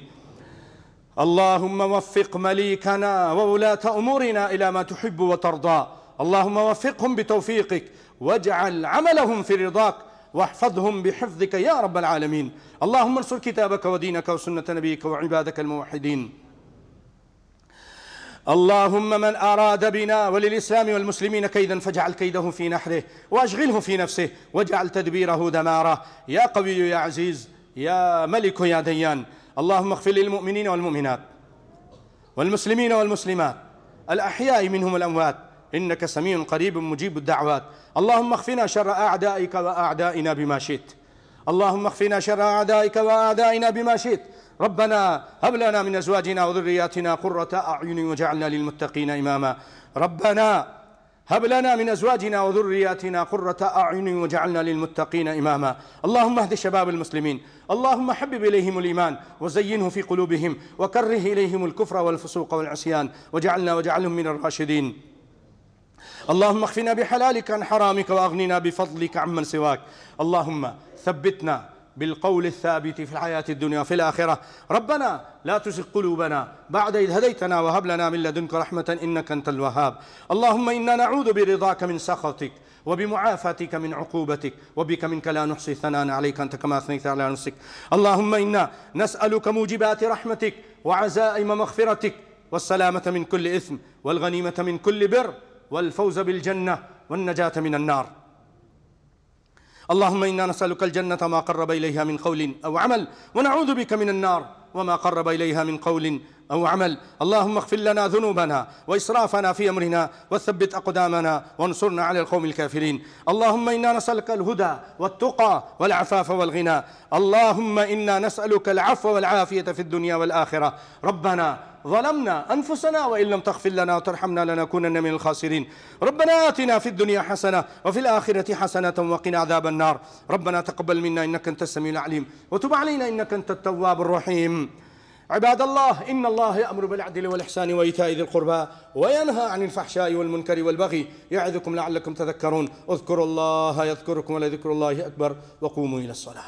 اللهم وفق مليكنا وولاة أمورنا إلى ما تحب وترضى، اللهم وفقهم بتوفيقك واجعل عملهم في رضاك واحفظهم بحفظك يا رب العالمين. اللهم انصر كتابك ودينك وسنة نبيك وعبادك الموحدين. اللهم من أراد بنا وللإسلام والمسلمين كيدا فاجعل كيده في نحره وأشغله في نفسه واجعل تدبيره دماره يا قوي يا عزيز يا ملك يا ديان. اللهم اغفر للمؤمنين والمؤمنات والمسلمين والمسلمات الأحياء منهم والأموات إنك سميع قريب مجيب الدعوات. اللهم اغفنا شر أعدائك وأعدائنا بما شئت، اللهم اغفنا شر أعدائك وأعدائنا بما شئت. ربنا هب لنا من أزواجنا وذرياتنا قرة أعين واجعلنا للمتقين إماما. ربنا هب لنا من أزواجنا وذرياتنا قرة أعين واجعلنا للمتقين إماما. اللهم اهد شباب المسلمين، اللهم حبب إليهم الإيمان وزينه في قلوبهم وكره إليهم الكفر والفسوق والعصيان واجعلهم من الراشدين. اللهم اخفنا بحلالك عن حرامك وأغننا بفضلك عمن سواك. اللهم ثبتنا بالقول الثابت في الحياة الدنيا وفي الآخرة. ربنا لا تزغ قلوبنا بعد إذ هديتنا وهب لنا من لدنك رحمة إنك أنت الوهاب. اللهم إنا نعوذ برضاك من سخطك وبمعافاتك من عقوبتك، وبك منك لا نحصي ثناء عليك أنت كما أثنيت على نفسك. اللهم إنا نسألك موجبات رحمتك وعزائم مغفرتك والسلامة من كل إثم والغنيمة من كل بر والفوز بالجنة والنجاة من النار. اللهم إنا نسألك الجنة ما قرب إليها من قول أو عمل، ونعوذ بك من النار وما قرب إليها من قول أو عمل. اللهم اغفر لنا ذنوبنا وإسرافنا في أمرنا وثبت أقدامنا وانصرنا على القوم الكافرين. اللهم إنا نسألك الهدى والتقى والعفاف والغنى. اللهم إنا نسألك العفو والعافية في الدنيا والآخرة. ربنا ظلمنا أنفسنا وإن لم تغفر لنا وترحمنا لنكونن من الخاسرين. ربنا آتنا في الدنيا حسنة وفي الآخرة حسنة وقنا عذاب النار. ربنا تقبل منا إنك أنت السميع العليم وتب علينا إنك أنت التواب الرحيم. عباد الله، إن الله يأمر بالعدل والإحسان وإيتاء ذي القربى وينهى عن الفحشاء والمنكر والبغي يعظكم لعلكم تذكرون. اذكروا الله يذكركم ولذكر الله أكبر وقوموا إلى الصلاة.